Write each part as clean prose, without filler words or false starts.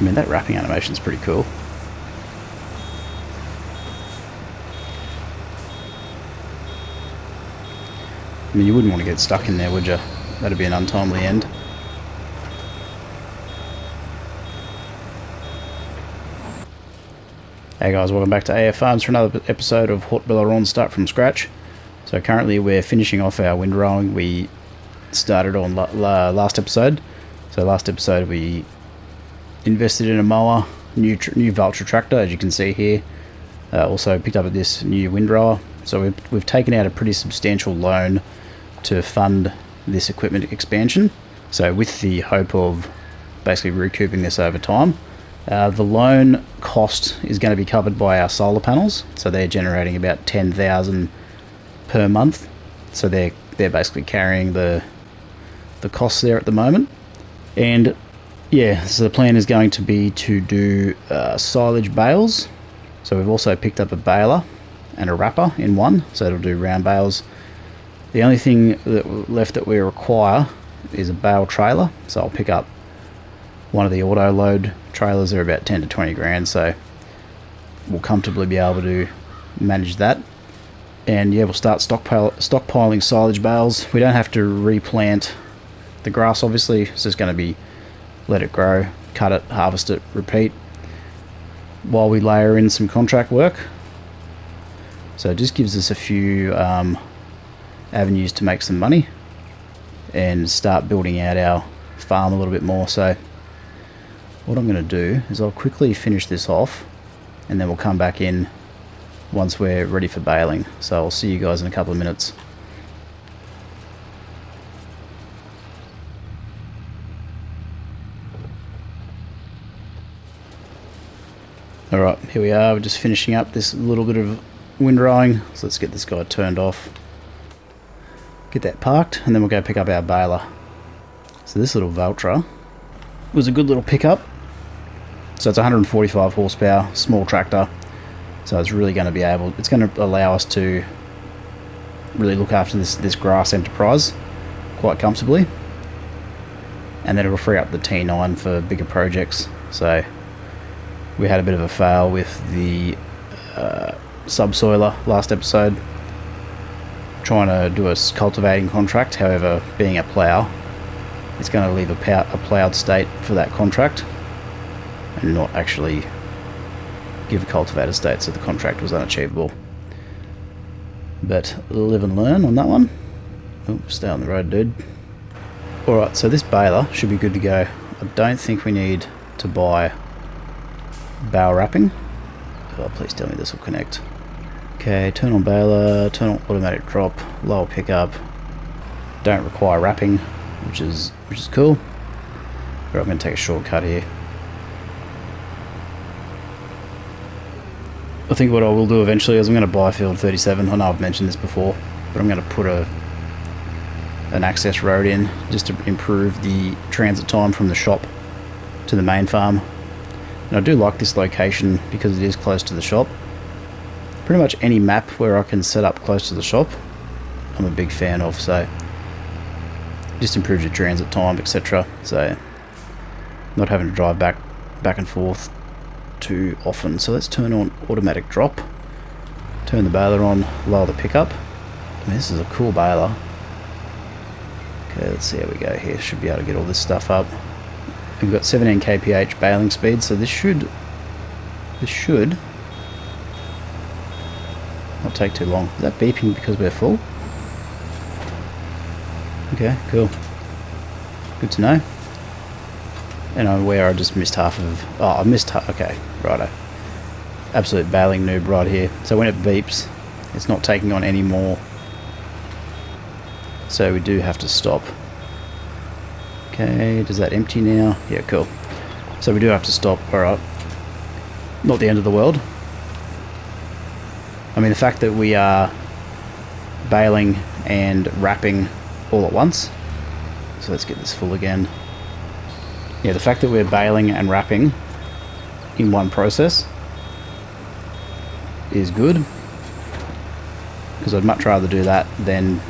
I mean, that wrapping animation is pretty cool. I mean, you wouldn't want to get stuck in there, would you? That'd be an untimely end. Hey guys, welcome back to AF Farms for another episode of Haut Beyleron Start from Scratch. So currently we're finishing off our windrowing. We started on last episode. So last episode we invested in a mower, new Valtra tractor, as you can see here. Also picked up this new windrower. So we've taken out a pretty substantial loan to fund this equipment expansion. So with the hope of basically recouping this over time. The loan cost is going to be covered by our solar panels, so they're generating about 10,000 per month. So they're basically carrying the costs there at the moment. And yeah, so the plan is going to be to do silage bales. So we've also picked up a baler and a wrapper in one, so it'll do round bales. The only thing left that we require is a bale trailer, so I'll pick up one of the auto load trailers. Are about 10 to 20 grand, so we'll comfortably be able to manage that. And yeah, we'll start stockpiling silage bales. We don't have to replant the grass, obviously. It's just going to be let it grow, cut it, harvest it, repeat, while we layer in some contract work. So it just gives us a few avenues to make some money and start building out our farm a little bit more. So what I'm going to do is I'll quickly finish this off and then we'll come back in once we're ready for baling. So I'll see you guys in a couple of minutes. Alright, here we are. We're just finishing up this little bit of windrowing. So let's get this guy turned off. Get that parked and then we'll go pick up our baler. So this little Valtra was a good little pickup. So it's 145 horsepower, small tractor. So it's really going to be it's going to allow us to really look after this grass enterprise quite comfortably. And then it'll free up the T9 for bigger projects. So we had a bit of a fail with the subsoiler last episode, trying to do a cultivating contract. However, being a plough, it's going to leave a ploughed state for that contract and not actually give a cultivated state, so the contract was unachievable. But live and learn on that one. Oh, stay on the road, dude. Alright, so this baler should be good to go. I don't think we need to buy bale wrapping. Oh, please tell me this will connect. Okay, turn on baler, turn on automatic drop, lower pickup. Don't require wrapping, which is cool. But I'm going to take a shortcut here. I think what I will do eventually is I'm going to buy field 37. I know I've mentioned this before, but I'm going to put an access road in just to improve the transit time from the shop to the main farm. And I do like this location because it is close to the shop. Pretty much any map where I can set up close to the shop, I'm a big fan of. So just improves your transit time, etc. So not having to drive back and forth too often. So let's turn on automatic drop, turn the baler on, lower the pickup. I mean, this is a cool baler. Okay, let's see how we go here. Should be able to get all this stuff up. We've got 17 kph baling speed, so this should not take too long. Is that beeping because we're full? Okay, cool. Good to know. And I'm aware I just missed half of... Oh, I missed half... Okay, righto. Absolute baling noob right here. So when it beeps, it's not taking on any more. So we do have to stop. Okay, does that empty now? Yeah, cool. So we do have to stop. Alright. Not the end of the world. I mean, the fact that we are baling and wrapping all at once. So let's get this full again. Yeah, the fact that we're baling and wrapping in one process is good, because I'd much rather do that than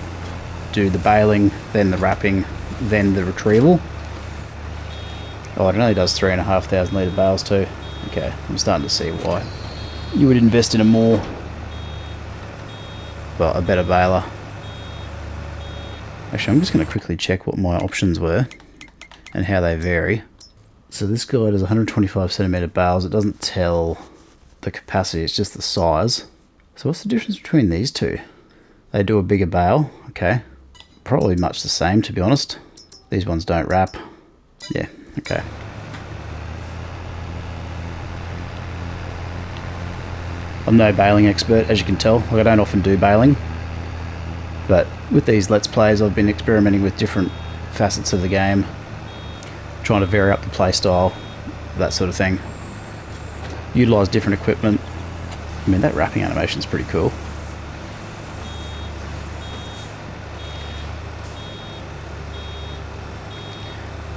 do the baling, then the wrapping, then the retrieval. Oh, it only does 3,500 litre bales too. Okay, I'm starting to see why you would invest in a better baler. Actually, I'm just going to quickly check what my options were and how they vary. So this guy does 125 centimetre bales. It doesn't tell the capacity, it's just the size. So what's the difference between these two? They do a bigger bale, okay. Probably much the same, to be honest. These ones don't wrap. Yeah, okay. I'm no baling expert, as you can tell. I don't often do baling. But with these Let's Plays, I've been experimenting with different facets of the game. Trying to vary up the play style, that sort of thing. Utilise different equipment. I mean, that wrapping animation is pretty cool.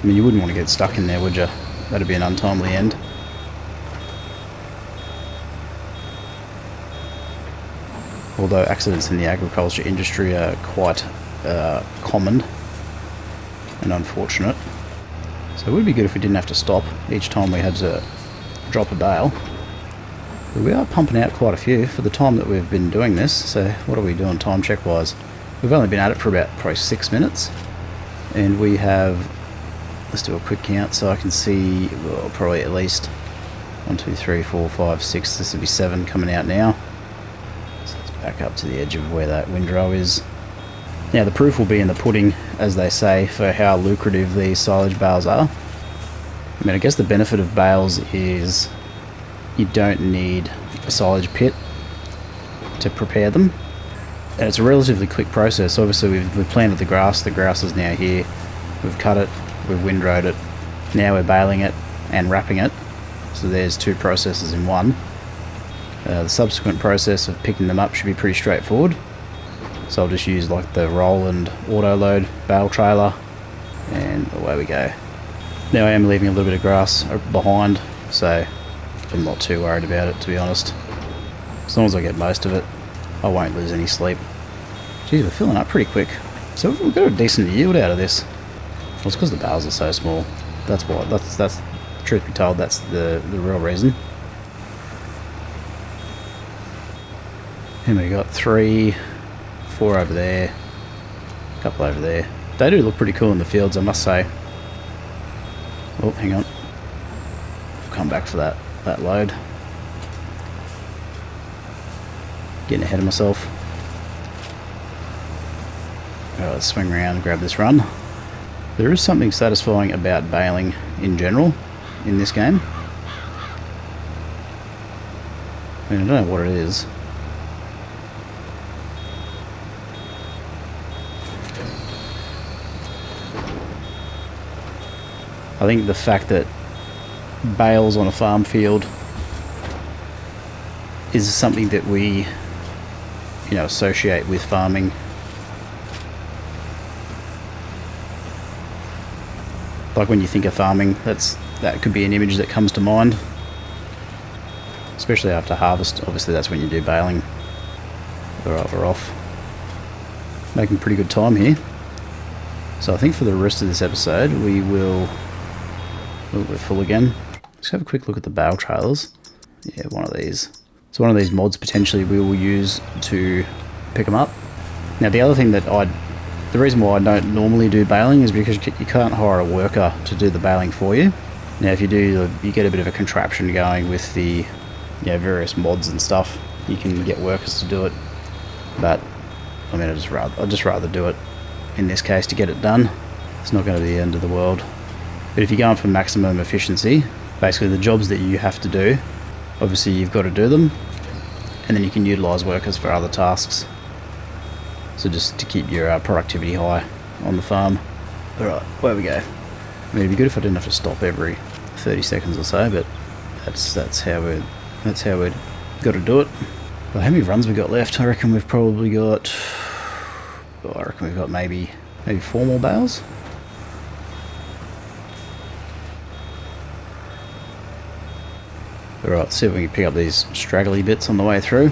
I mean, you wouldn't want to get stuck in there, would you? That'd be an untimely end. Although accidents in the agriculture industry are quite common and unfortunate. So it would be good if we didn't have to stop each time we had to drop a bale. But we are pumping out quite a few for the time that we've been doing this. So what are we doing time check wise? We've only been at it for about probably 6 minutes. And we have, let's do a quick count so I can see, well, probably at least 1, 2, 3, 4, 5, 6, this would be 7 coming out now. So let's back up to the edge of where that windrow is. Now the proof will be in the pudding, as they say, for how lucrative these silage bales are. I mean, I guess the benefit of bales is you don't need a silage pit to prepare them. And it's a relatively quick process. Obviously we've planted the grass is now here, we've cut it, we've windrowed it, now we're baling it and wrapping it. So there's 2 processes in one. The subsequent process of picking them up should be pretty straightforward. So I'll just use like the Roland auto load bale trailer and away we go. Now I am leaving a little bit of grass behind, so I'm not too worried about it, to be honest. As long as I get most of it, I won't lose any sleep. Geez, we're filling up pretty quick. So we've got a decent yield out of this. Well, it's because the bales are so small. That's why. That's truth be told, that's the real reason. And we got 3, 4 over there, a couple over there. They do look pretty cool in the fields, I must say. Oh, hang on. I'll come back for that load. Getting ahead of myself. Alright, let's swing around and grab this run. There is something satisfying about baling in general in this game. I mean, I don't know what it is. I think the fact that bales on a farm field is something that we, associate with farming. Like when you think of farming, that could be an image that comes to mind. Especially after harvest, obviously that's when you do baling. Alright, we're off. Making pretty good time here. So I think for the rest of this episode we will... Oh, we're full again. Let's have a quick look at the bale trailers. Yeah, one of these. So one of these mods potentially we will use to pick them up. Now the other thing that the reason why I don't normally do baling is because you can't hire a worker to do the baling for you. Now if you do, you get a bit of a contraption going with the various mods and stuff. You can get workers to do it, but I mean I'd just rather do it in this case to get it done. It's not going to be the end of the world. But if you're going for maximum efficiency, basically the jobs that you have to do, obviously you've got to do them, and then you can utilise workers for other tasks. So just to keep your productivity high on the farm. Alright, where we go. I mean, it'd be good if I didn't have to stop every 30 seconds or so, but that's how we've got to do it. Well, how many runs we got left? I reckon we've probably got... maybe 4 more bales. Alright, see if we can pick up these straggly bits on the way through.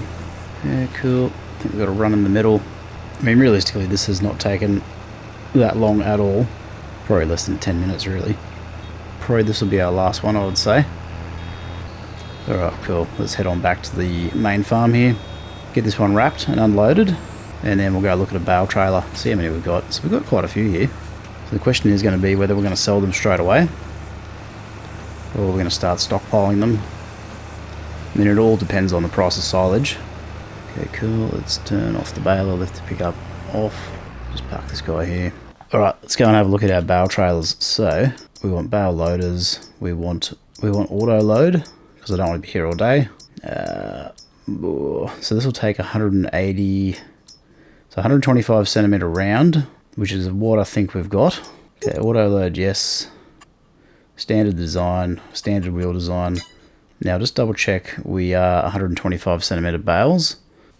Yeah, cool. I think we've got a run in the middle. I mean, realistically, this has not taken that long at all. Probably less than 10 minutes, really. Probably this will be our last one, I would say. Alright, cool. Let's head on back to the main farm here. Get this one wrapped and unloaded. And then we'll go look at a bale trailer, see how many we've got. So we've got quite a few here. So the question is going to be whether we're going to sell them straight away, or we're going to start stockpiling them. I mean, it all depends on the price of silage. Okay, cool. Let's turn off the baler, lift the pickup off. Just park this guy here. Alright, let's go and have a look at our bale trailers. So, we want bale loaders. We want auto load, because I don't want to be here all day. So this will take 180... So 125 centimeter round, which is what I think we've got. Okay, auto load, yes. Standard design, standard wheel design. Now just double check we are 125 centimeter bales.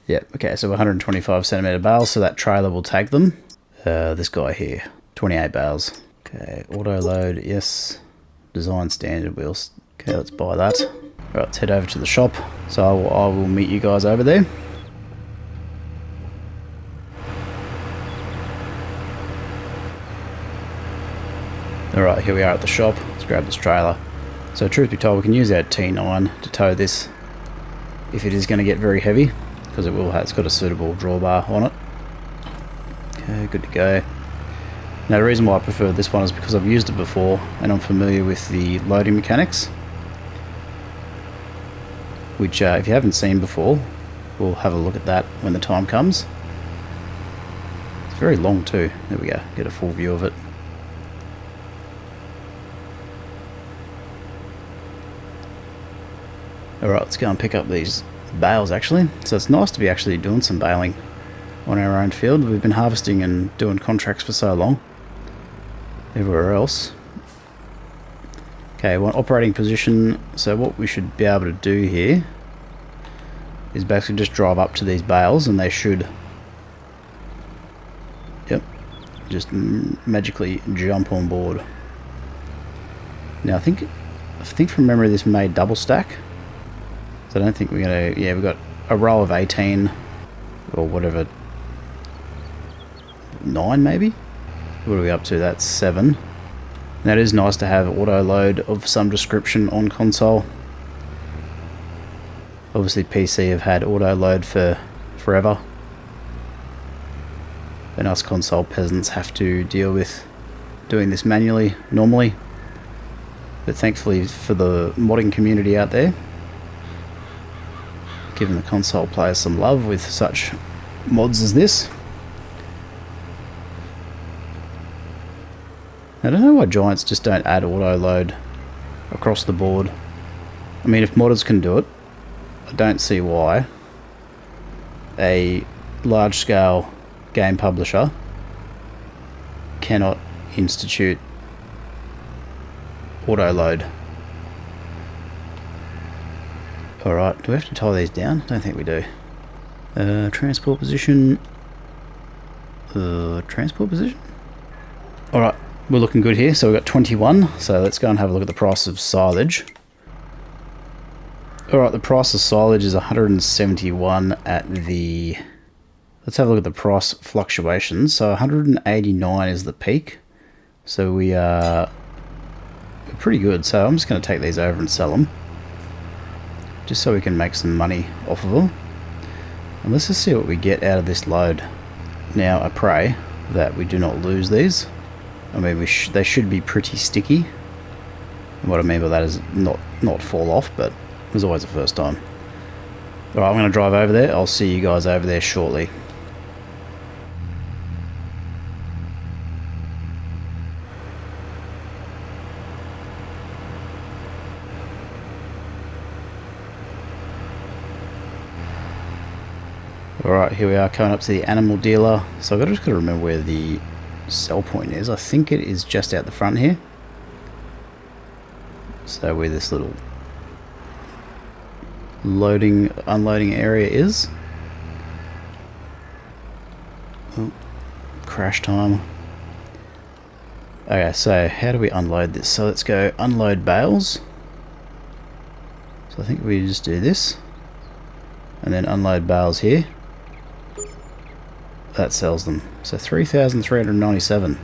Yep, okay, so 125 centimeter bales, so that trailer will take them. This guy here, 28 bales. Okay, auto load, yes. Design standard wheels. Okay, let's buy that. Right, let's head over to the shop. So I will meet you guys over there. Alright, here we are at the shop. Let's grab this trailer. So truth be told, we can use our T9 to tow this if it is going to get very heavy, because it's got a suitable drawbar on it. Okay, good to go. Now the reason why I prefer this one is because I've used it before and I'm familiar with the loading mechanics, which if you haven't seen before, we'll have a look at that when the time comes. It's very long too. There we go, get a full view of it. Alright, let's go and pick up these bales actually. So it's nice to be actually doing some baling on our own field. We've been harvesting and doing contracts for so long everywhere else. Okay, one operating position. So what we should be able to do here is basically just drive up to these bales and they should, yep, just magically jump on board. Now I think from memory this may double stack. So I don't think we're going to... Yeah, we've got a row of 18 or whatever. 9 maybe? What are we up to? That's 7. And that is nice to have auto load of some description on console. Obviously PC have had auto load for forever. And us console peasants have to deal with doing this manually normally. But thankfully for the modding community out there, giving the console players some love with such mods as this. I don't know why Giants just don't add auto load across the board. I mean, if modders can do it, I don't see why a large scale game publisher cannot institute auto load. Alright, do we have to tie these down? I don't think we do. Transport position. Transport position? Alright, we're looking good here. So we've got 21. So let's go and have a look at the price of silage. Alright, the price of silage is 171 at the... Let's have a look at the price fluctuations. So 189 is the peak. So we're pretty good. So I'm just going to take these over and sell them, just so we can make some money off of them. And let's just see what we get out of this load. Now I pray that we do not lose these. I mean, they should be pretty sticky. And what I mean by that is not fall off, but it was always the first time. Alright, I'm going to drive over there. I'll see you guys over there shortly. Alright, here we are coming up to the animal dealer. So I've just got to remember where the sell point is. I think it is just out the front here. So where this little loading, unloading area is. Oh, crash time. Okay, so how do we unload this? So let's go unload bales. So I think we just do this. And then unload bales here. That sells them. So 3,397.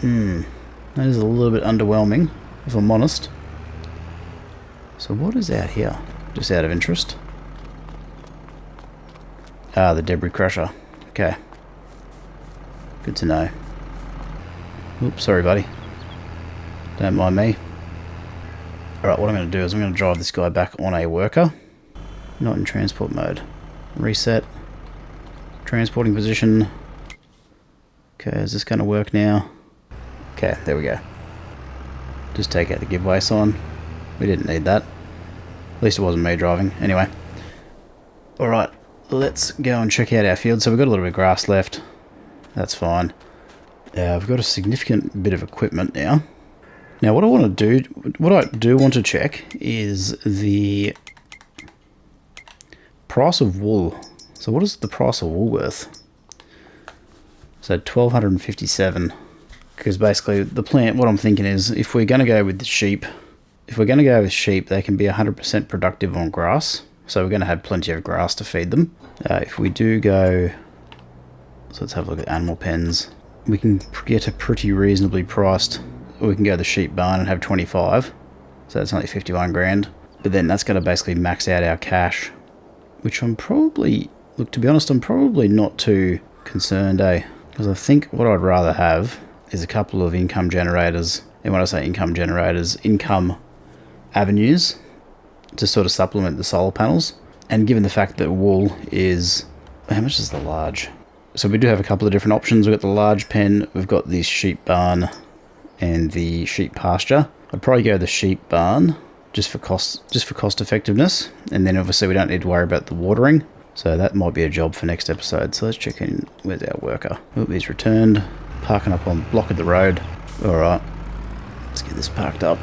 That is a little bit underwhelming, if I'm honest. So what is out here? Just out of interest. Ah, the debris crusher. Okay. Good to know. Oops, sorry buddy. Don't mind me. Alright, what I'm going to do is I'm going to drive this guy back on a worker. Not in transport mode. Reset. Transporting position. Okay, is this going to work now? Okay, there we go. Just take out the giveaway sign. We didn't need that. At least it wasn't me driving. Anyway. Alright, let's go and check out our field. So we've got a little bit of grass left. That's fine. I've got a significant bit of equipment now. Now what I do want to check is the price of wool. So what is the price of wool worth? So 1257. Because basically the plant, what I'm thinking is, if we're going to go with the sheep, they can be 100% productive on grass. So we're going to have plenty of grass to feed them. If we do go, so let's have a look at animal pens. We can get a pretty reasonably priced, or we can go to the sheep barn and have 25. So that's only 51 grand. But then that's going to basically max out our cash, which I'm probably, look, to be honest, I'm probably not too concerned, because I think what I'd rather have is a couple of income generators. And when I say income generators, income avenues to sort of supplement the solar panels. And given the fact that wool is, how much is the large? So we do have a couple of different options. We've got the large pen, we've got the sheep barn and the sheep pasture. I'd probably go the sheep barn just for cost effectiveness, and then obviously we don't need to worry about the watering. So that might be a job for next episode. So let's check in with our worker. Oh, he's returned. Parking up on block of the road. Alright, let's get this parked up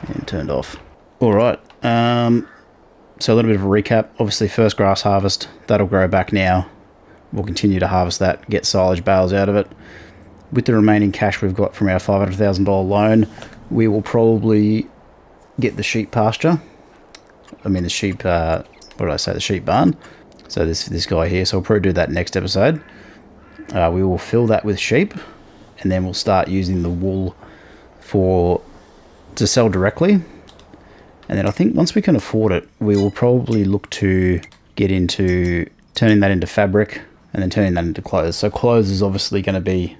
and turned off. Alright, so a little bit of a recap. Obviously first grass harvest, that'll grow back now. We'll continue to harvest that, get silage bales out of it. With the remaining cash we've got from our $500,000 loan, we will probably get the sheep pasture. I mean the sheep, what did I say, the sheep barn. So this guy here, so we'll probably do that next episode. We will fill that with sheep, and then we'll start using the wool to sell directly. And then I think once we can afford it, we will probably look to get into turning that into fabric and then turning that into clothes. So clothes is obviously going to be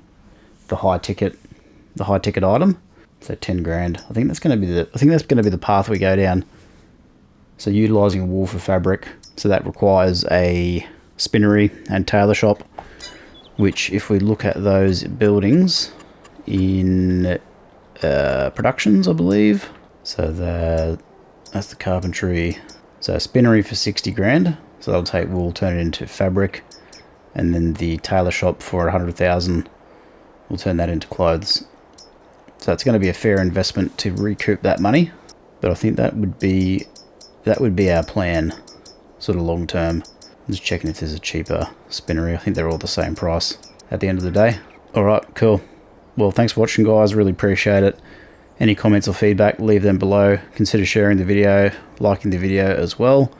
the high ticket item. So 10 grand. I think that's going to be the path we go down. So utilizing wool for fabric. So that requires a spinnery and tailor shop, which if we look at those buildings in productions, I believe. So that's the carpentry. So a spinnery for 60 grand. So they'll take wool, turn it into fabric, and then the tailor shop for 100,000 will turn that into clothes. So it's going to be a fair investment to recoup that money, but I think that would be our plan, sort of long term. I'm just checking if there's a cheaper spinnery. I think they're all the same price at the end of the day. Alright, cool. Well, thanks for watching, guys. Really appreciate it. Any comments or feedback, leave them below. Consider sharing the video, liking the video as well.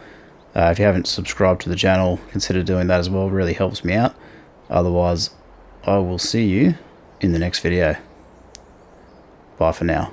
If you haven't subscribed to the channel, consider doing that as well. It really helps me out. Otherwise, I will see you in the next video. Bye for now.